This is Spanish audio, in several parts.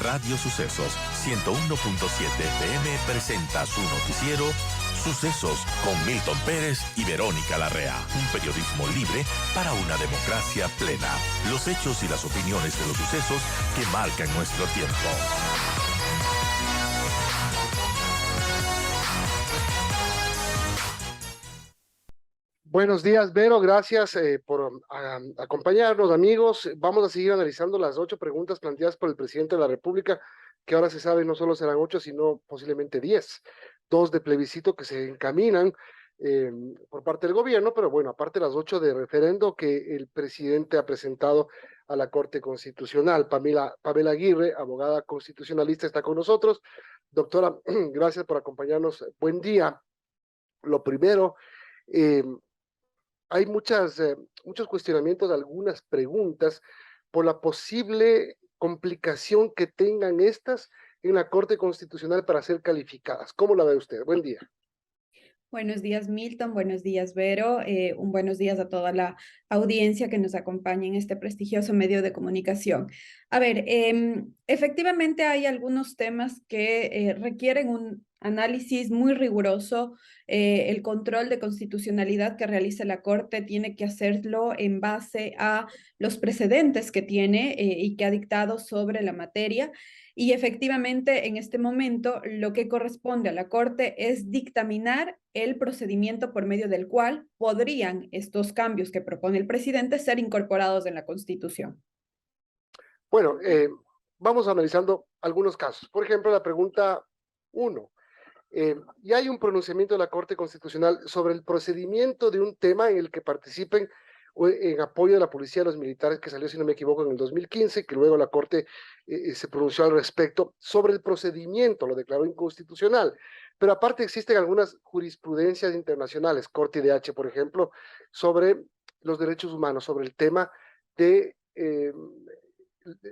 Radio Sucesos 101.7 FM presenta su noticiero Sucesos con Milton Pérez y Verónica Larrea. Un periodismo libre para una democracia plena. Los hechos y las opiniones de los sucesos que marcan nuestro tiempo. Buenos días, Vero. Gracias por acompañarnos, amigos. Vamos a seguir analizando las 8 preguntas planteadas por el presidente de la República, que ahora se sabe no solo serán 8, sino posiblemente 10. 2 de plebiscito que se encaminan por parte del gobierno, pero bueno, aparte las 8 de referendo que el presidente ha presentado a la Corte Constitucional. Pamela Aguirre, abogada constitucionalista, está con nosotros. Doctora, gracias por acompañarnos. Buen día. Lo primero, hay muchos cuestionamientos de algunas preguntas por la posible complicación que tengan estas en la Corte Constitucional para ser calificadas. ¿Cómo la ve usted? Buen día. Buenos días, Milton. Buenos días, Vero. Un buenos días a toda la audiencia que nos acompaña en este prestigioso medio de comunicación. A ver, efectivamente hay algunos temas que requieren un análisis muy riguroso. El control de constitucionalidad que realiza la Corte tiene que hacerlo en base a los precedentes que tiene y que ha dictado sobre la materia. Y efectivamente, en este momento, lo que corresponde a la Corte es dictaminar el procedimiento por medio del cual podrían estos cambios que propone el presidente ser incorporados en la Constitución. Bueno, vamos analizando algunos casos. Por ejemplo, la pregunta 1. Ya hay un pronunciamiento de la Corte Constitucional sobre el procedimiento de un tema en el que participen en apoyo de la policía a los militares, que salió, si no me equivoco, en el 2015, que luego la Corte se pronunció al respecto sobre el procedimiento, lo declaró inconstitucional. Pero aparte existen algunas jurisprudencias internacionales, Corte IDH, por ejemplo, sobre los derechos humanos, sobre el tema de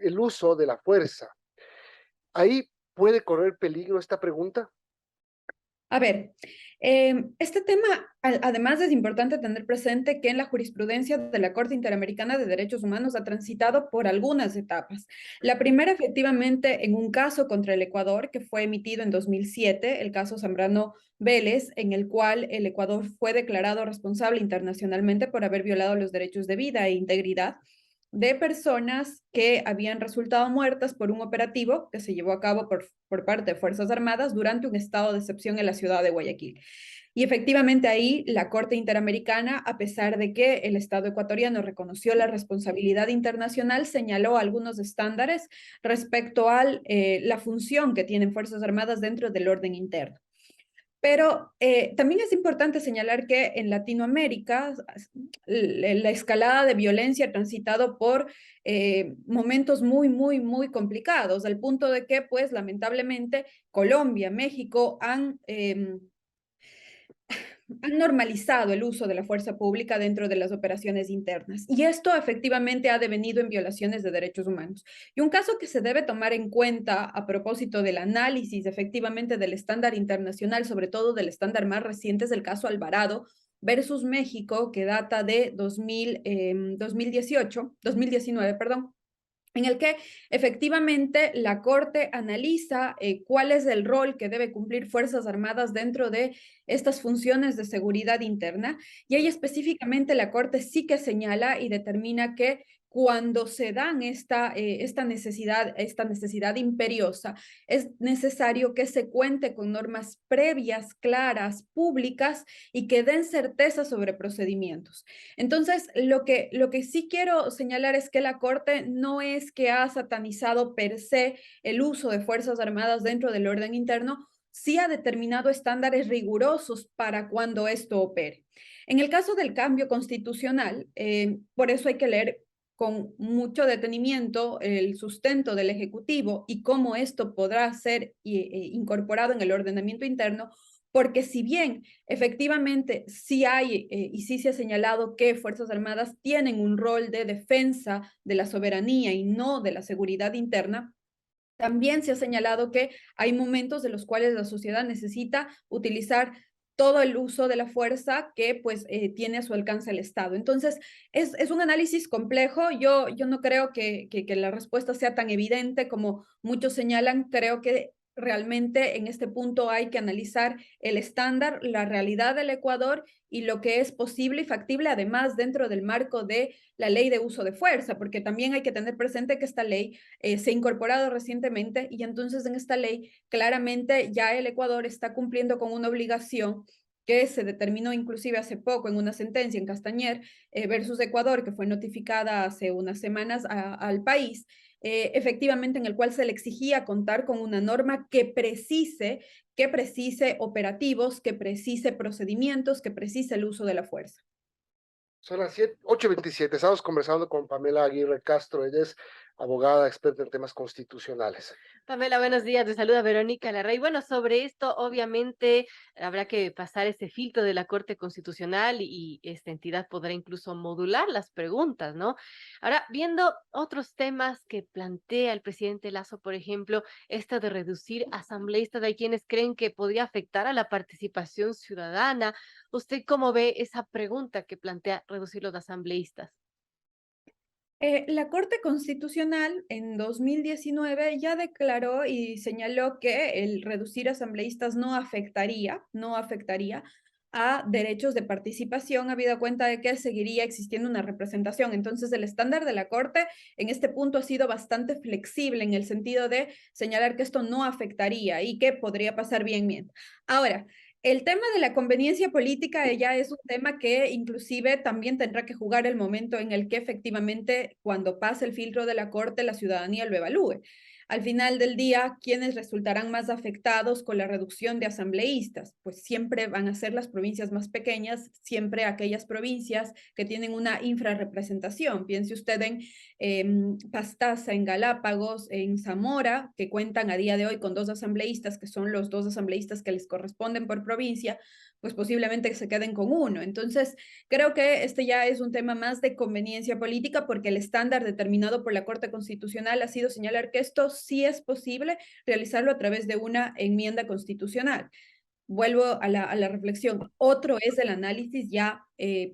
el uso de la fuerza. ¿Ahí puede correr peligro esta pregunta? A ver, este tema, además es importante tener presente que en la jurisprudencia de la Corte Interamericana de Derechos Humanos ha transitado por algunas etapas. La primera, efectivamente, en un caso contra el Ecuador que fue emitido en 2007, el caso Zambrano Vélez, en el cual el Ecuador fue declarado responsable internacionalmente por haber violado los derechos de vida e integridad de personas que habían resultado muertas por un operativo que se llevó a cabo por parte de Fuerzas Armadas durante un estado de excepción en la ciudad de Guayaquil. Y efectivamente ahí la Corte Interamericana, a pesar de que el Estado ecuatoriano reconoció la responsabilidad internacional, señaló algunos estándares respecto a la función que tienen Fuerzas Armadas dentro del orden interno. Pero también es importante señalar que en Latinoamérica la escalada de violencia ha transitado por momentos muy complicados, al punto de que, pues, lamentablemente, Colombia, México han normalizado el uso de la fuerza pública dentro de las operaciones internas. Y esto efectivamente ha devenido en violaciones de derechos humanos. Y un caso que se debe tomar en cuenta a propósito del análisis efectivamente del estándar internacional, sobre todo del estándar más reciente, es el caso Alvarado versus México, que data de 2019, perdón, en el que efectivamente la Corte analiza cuál es el rol que debe cumplir Fuerzas Armadas dentro de estas funciones de seguridad interna, y ahí específicamente la Corte sí que señala y determina que cuando se dan esta necesidad imperiosa, es necesario que se cuente con normas previas, claras, públicas y que den certeza sobre procedimientos. Entonces, lo que sí quiero señalar es que la Corte no es que ha satanizado per se el uso de Fuerzas Armadas dentro del orden interno, sí ha determinado estándares rigurosos para cuando esto opere. En el caso del cambio constitucional, por eso hay que leer con mucho detenimiento el sustento del Ejecutivo y cómo esto podrá ser incorporado en el ordenamiento interno, porque si bien efectivamente sí hay y sí se ha señalado que Fuerzas Armadas tienen un rol de defensa de la soberanía y no de la seguridad interna, también se ha señalado que hay momentos en los cuales la sociedad necesita utilizar todo el uso de la fuerza que pues tiene a su alcance el Estado. Entonces, es un análisis complejo. Yo no creo que la respuesta sea tan evidente como muchos señalan. Creo que realmente en este punto hay que analizar el estándar, la realidad del Ecuador y lo que es posible y factible, además dentro del marco de la ley de uso de fuerza, porque también hay que tener presente que esta ley se ha incorporado recientemente y entonces en esta ley claramente ya el Ecuador está cumpliendo con una obligación que se determinó inclusive hace poco en una sentencia en Castañer versus Ecuador, que fue notificada hace unas semanas al país, efectivamente en el cual se le exigía contar con una norma que precise operativos, que precise procedimientos, que precise el uso de la fuerza. Son las 8:27. Estamos conversando con Pamela Aguirre Castro. Ella es abogada experta en temas constitucionales. Pamela, buenos días. Te saluda Verónica Larrey. Bueno, sobre esto, obviamente, habrá que pasar ese filtro de la Corte Constitucional y esta entidad podrá incluso modular las preguntas, ¿no? Ahora, viendo otros temas que plantea el presidente Lasso, por ejemplo, esto de reducir asambleístas, hay quienes creen que podría afectar a la participación ciudadana. ¿Usted cómo ve esa pregunta que plantea reducir los asambleístas? La Corte Constitucional en 2019 ya declaró y señaló que el reducir asambleístas no afectaría a derechos de participación, habida cuenta de que seguiría existiendo una representación. Entonces, el estándar de la Corte en este punto ha sido bastante flexible en el sentido de señalar que esto no afectaría y que podría pasar bien. Ahora, el tema de la conveniencia política ya es un tema que inclusive también tendrá que jugar el momento en el que efectivamente cuando pase el filtro de la Corte la ciudadanía lo evalúe. Al final del día, ¿quiénes resultarán más afectados con la reducción de asambleístas? Pues siempre van a ser las provincias más pequeñas, siempre aquellas provincias que tienen una infrarrepresentación. Piense usted en Pastaza, en Galápagos, en Zamora, que cuentan a día de hoy con 2 asambleístas, que son los 2 asambleístas que les corresponden por provincia, pues posiblemente se queden con uno. Entonces, creo que este ya es un tema más de conveniencia política porque el estándar determinado por la Corte Constitucional ha sido señalar que esto sí es posible realizarlo a través de una enmienda constitucional. Vuelvo a la reflexión. Otro es el análisis ya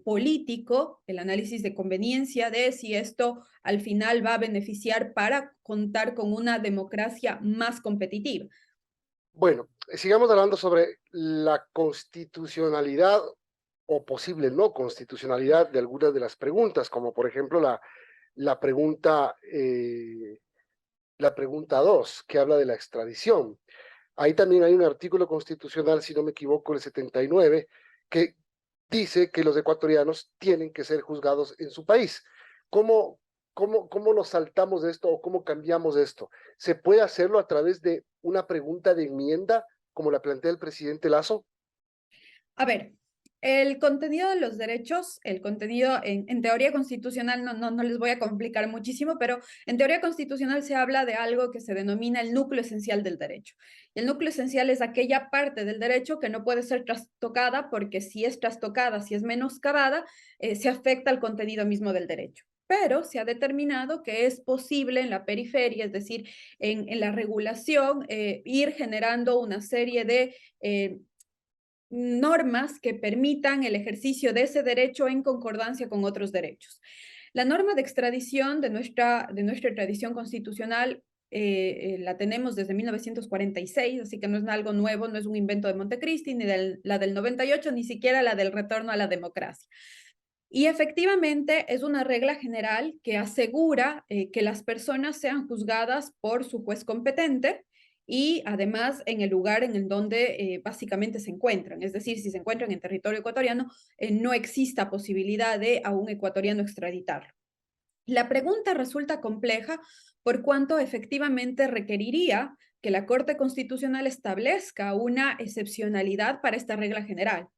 político, el análisis de conveniencia de si esto al final va a beneficiar para contar con una democracia más competitiva. Bueno, sigamos hablando sobre la constitucionalidad o posible no constitucionalidad de algunas de las preguntas, como por ejemplo la pregunta, la pregunta 2, que habla de la extradición. Ahí también hay un artículo constitucional, si no me equivoco, el 79, que dice que los ecuatorianos tienen que ser juzgados en su país. ¿Cómo, cómo nos saltamos de esto o cómo cambiamos esto? ¿Se puede hacerlo a través de una pregunta de enmienda, como la plantea el presidente Lasso? A ver, el contenido de los derechos, el contenido en teoría constitucional, no les voy a complicar muchísimo, pero en teoría constitucional se habla de algo que se denomina el núcleo esencial del derecho. Y el núcleo esencial es aquella parte del derecho que no puede ser trastocada porque si es trastocada, si es menoscabada, se afecta al contenido mismo del derecho. Pero se ha determinado que es posible en la periferia, es decir, en la regulación, ir generando una serie de normas que permitan el ejercicio de ese derecho en concordancia con otros derechos. La norma de extradición de nuestra tradición constitucional la tenemos desde 1946, así que no es algo nuevo, no es un invento de Montecristi, ni la del 98, ni siquiera la del retorno a la democracia. Y efectivamente es una regla general que asegura que las personas sean juzgadas por su juez competente y además en el lugar en el donde básicamente se encuentran. Es decir, si se encuentran en territorio ecuatoriano, no exista posibilidad de a un ecuatoriano extraditarlo. La pregunta resulta compleja por cuanto efectivamente requeriría que la Corte Constitucional establezca una excepcionalidad para esta regla general.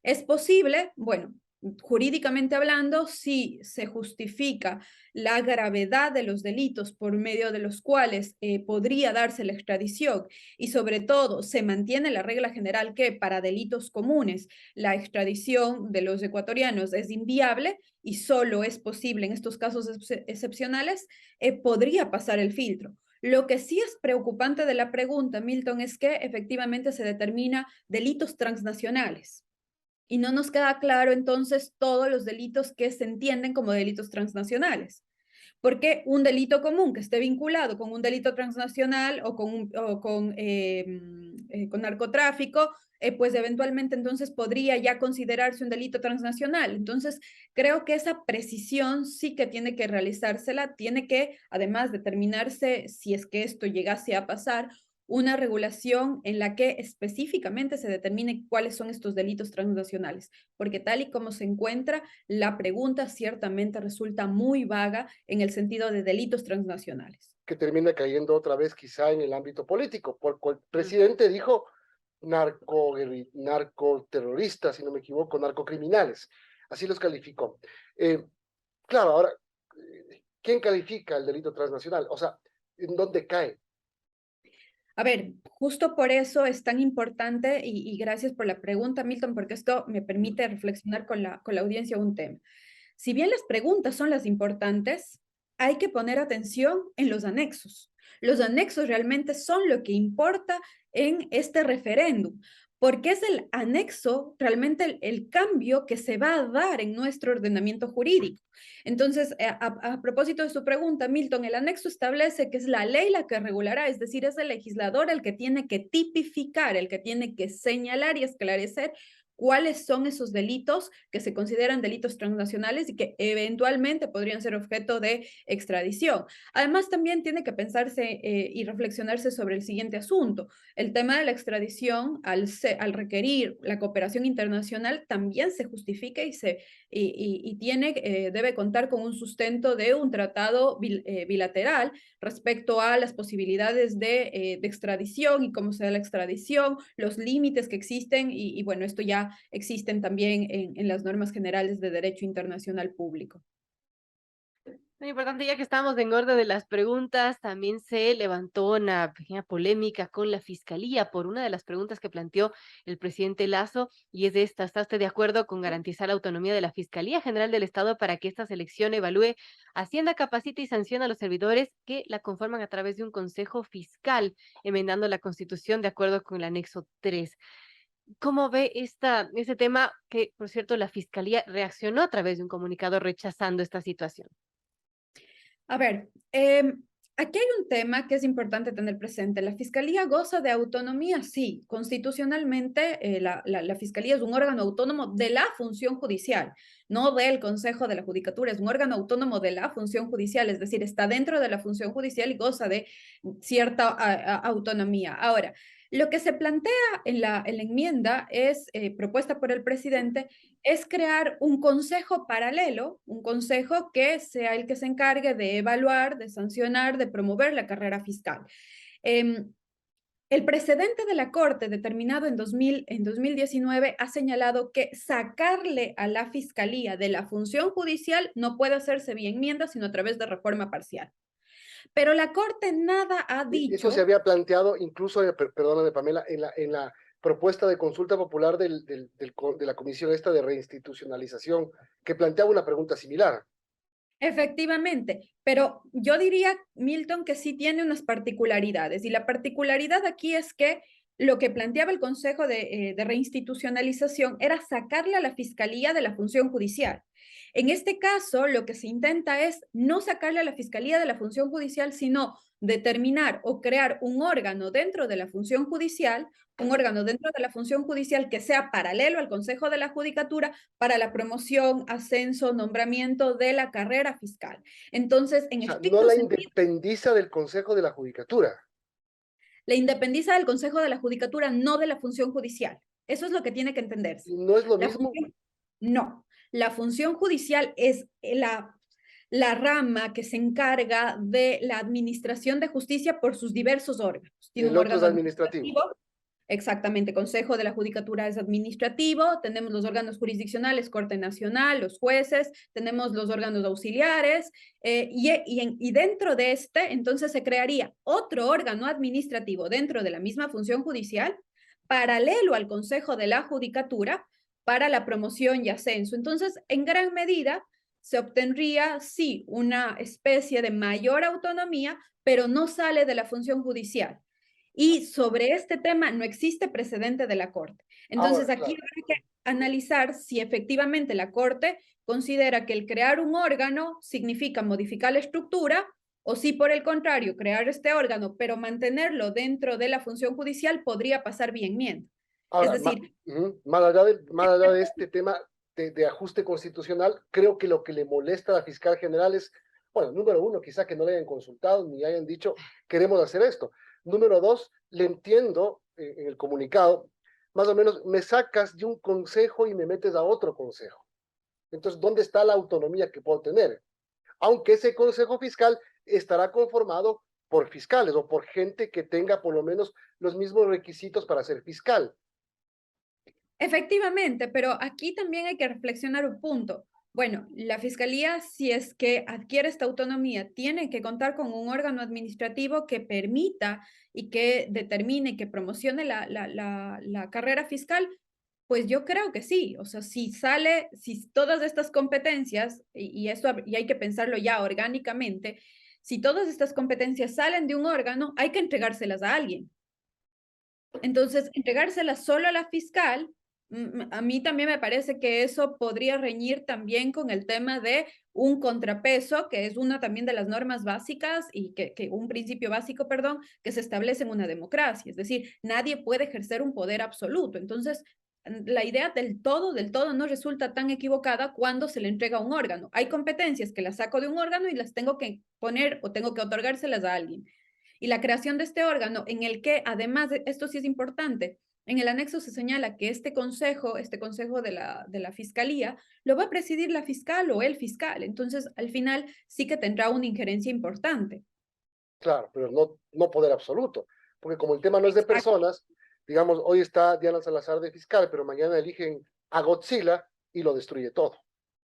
¿Es posible? Bueno, jurídicamente hablando, si se justifica la gravedad de los delitos por medio de los cuales podría darse la extradición y sobre todo se mantiene la regla general que para delitos comunes la extradición de los ecuatorianos es inviable y solo es posible en estos casos excepcionales, podría pasar el filtro. Lo que sí es preocupante de la pregunta, Milton, es que efectivamente se determina delitos transnacionales. Y no nos queda claro entonces todos los delitos que se entienden como delitos transnacionales. Porque un delito común que esté vinculado con un delito transnacional o con narcotráfico, pues eventualmente entonces podría ya considerarse un delito transnacional. Entonces, creo que esa precisión sí que tiene que realizársela, tiene que además determinarse si es que esto llegase a pasar, una regulación en la que específicamente se determine cuáles son estos delitos transnacionales, porque tal y como se encuentra, la pregunta ciertamente resulta muy vaga en el sentido de delitos transnacionales. Que termina cayendo otra vez quizá en el ámbito político, porque el Mm. presidente dijo narcoterroristas, si no me equivoco, narcocriminales, así los calificó. Claro, ahora, ¿quién califica el delito transnacional? O sea, ¿en dónde cae? A ver, justo por eso es tan importante y gracias por la pregunta, Milton, porque esto me permite reflexionar con la audiencia un tema. Si bien las preguntas son las importantes, hay que poner atención en los anexos. Los anexos realmente son lo que importa en este referéndum, porque es el anexo realmente el cambio que se va a dar en nuestro ordenamiento jurídico. Entonces, a propósito de su pregunta, Milton, el anexo establece que es la ley la que regulará, es decir, es el legislador el que tiene que tipificar, el que tiene que señalar y esclarecer cuáles son esos delitos que se consideran delitos transnacionales y que eventualmente podrían ser objeto de extradición. Además, también tiene que pensarse y reflexionarse sobre el siguiente asunto. El tema de la extradición, al requerir la cooperación internacional, también se justifica y debe contar con un sustento de un tratado bilateral respecto a las posibilidades de extradición y cómo se da la extradición, los límites que existen y bueno, esto ya existen también en las normas generales de derecho internacional público. Muy importante, ya que estamos en orden de las preguntas, también se levantó una pequeña polémica con la Fiscalía por una de las preguntas que planteó el presidente Lazo, y es esta: ¿está usted de acuerdo con garantizar la autonomía de la Fiscalía General del Estado para que esta selección evalúe, Hacienda capacite y sancione a los servidores que la conforman a través de un consejo fiscal, enmendando la Constitución de acuerdo con el anexo 3? ¿Cómo ve ese tema que, por cierto, la Fiscalía reaccionó a través de un comunicado rechazando esta situación? A ver, aquí hay un tema que es importante tener presente. ¿La Fiscalía goza de autonomía? Sí, constitucionalmente la Fiscalía es un órgano autónomo de la función judicial, no del Consejo de la Judicatura, es un órgano autónomo de la función judicial, es decir, está dentro de la función judicial y goza de cierta autonomía. Ahora, lo que se plantea en la enmienda es, propuesta por el presidente, es crear un consejo paralelo, un consejo que sea el que se encargue de evaluar, de sancionar, de promover la carrera fiscal. El precedente de la Corte, determinado en 2019, ha señalado que sacarle a la Fiscalía de la función judicial no puede hacerse vía enmienda, sino a través de reforma parcial. Pero la Corte nada ha Eso se dicho. había planteado incluso, perdóname Pamela, en la propuesta de consulta popular de la comisión esta de reinstitucionalización, que planteaba una pregunta similar. Efectivamente, pero yo diría, Milton, que sí tiene unas particularidades y la particularidad aquí es que lo que planteaba el Consejo de Reinstitucionalización era sacarle a la Fiscalía de la función judicial. En este caso, lo que se intenta es no sacarle a la Fiscalía de la función judicial, sino determinar o crear un órgano dentro de la función judicial, un órgano dentro de la función judicial que sea paralelo al Consejo de la Judicatura para la promoción, ascenso, nombramiento de la carrera fiscal. Entonces, en O sea, no estricto la sentido, independiza del Consejo de la Judicatura. la independiza del Consejo de la Judicatura, no de la función judicial. Eso es lo que tiene que entenderse. ¿Y no es lo La mismo? función, no, la función judicial es la rama que se encarga de la administración de justicia por sus diversos órganos. Y Tiene el un otro es órgano administrativo. administrativo. Exactamente, Consejo de la Judicatura es administrativo, tenemos los órganos jurisdiccionales, Corte Nacional, los jueces, tenemos los órganos auxiliares y dentro de este entonces se crearía otro órgano administrativo dentro de la misma función judicial, paralelo al Consejo de la Judicatura para la promoción y ascenso. Entonces, en gran medida, se obtendría, sí, una especie de mayor autonomía, pero no sale de la función judicial. Y sobre este tema no existe precedente de la Corte. Entonces, Ahora, aquí claro. habrá que analizar si efectivamente la Corte considera que el crear un órgano significa modificar la estructura o si por el contrario, crear este órgano, pero mantenerlo dentro de la función judicial podría pasar bien bien. Es Ahora, decir, más allá de este tema de ajuste constitucional, creo que lo que le molesta a la fiscal general es, bueno, número uno, quizá que no le hayan consultado ni hayan dicho, queremos hacer esto. Número dos, le entiendo en el comunicado, más o menos, me sacas de un consejo y me metes a otro consejo. Entonces, ¿dónde está la autonomía que puedo tener? Aunque ese consejo fiscal estará conformado por fiscales o por gente que tenga por lo menos los mismos requisitos para ser fiscal. efectivamente, pero aquí también hay que reflexionar un punto. Bueno, la Fiscalía, si es que adquiere esta autonomía, tiene que contar con un órgano administrativo que permita y que determine, que promocione la carrera fiscal. Pues yo creo que sí, o sea, si todas estas competencias, y hay que pensarlo ya orgánicamente, si todas estas competencias salen de un órgano, hay que entregárselas a alguien. Entonces, entregárselas solo a la fiscal, a mí también me parece que eso podría reñir también con el tema de un contrapeso, que es una también de las normas básicas y que un principio básico, perdón, que se establece en una democracia. Es decir, nadie puede ejercer un poder absoluto. Entonces, la idea del todo no resulta tan equivocada cuando se le entrega a un órgano. Hay competencias que las saco de un órgano y las tengo que poner o tengo que otorgárselas a alguien. Y la creación de este órgano en el que, además, esto sí es importante, en el anexo se señala que este consejo de la fiscalía, lo va a presidir la fiscal o el fiscal. Entonces, al final, sí que tendrá una injerencia importante. Claro, pero no poder absoluto, porque como el tema no es de Exacto. personas, digamos, hoy está Diana Salazar de fiscal, pero mañana eligen a Godzilla y lo destruye todo.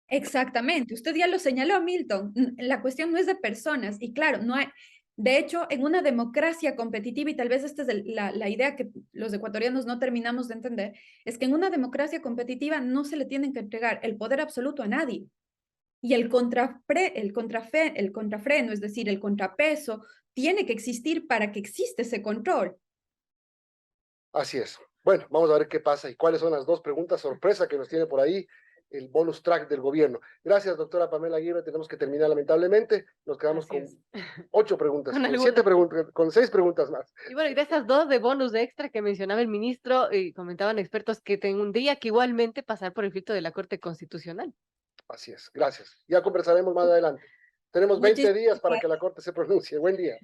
Exactamente, usted ya lo señaló, Milton. La cuestión no es de personas y claro, no hay, de hecho, en una democracia competitiva, y tal vez esta es la idea que los ecuatorianos no terminamos de entender, es que en una democracia competitiva no se le tienen que entregar el poder absoluto a nadie. Y el contrafreno, es decir, el contrapeso, tiene que existir para que exista ese control. Así es. Bueno, vamos a ver qué pasa y cuáles son las dos preguntas sorpresa que nos tiene por ahí el bonus track del gobierno. Gracias, doctora Pamela Aguirre. Tenemos que terminar lamentablemente. Nos quedamos Así con es. 8 preguntas, Con con 7 algunas. preguntas, con 6 preguntas más. Y bueno, y de esas dos de bonus extra que mencionaba el ministro, y comentaban expertos que tendría que igualmente pasar por el filtro de la Corte Constitucional. Así es. Gracias. Ya conversaremos más adelante. Tenemos 20 Muchísimas días para que gracias. la Corte se pronuncie. Buen día.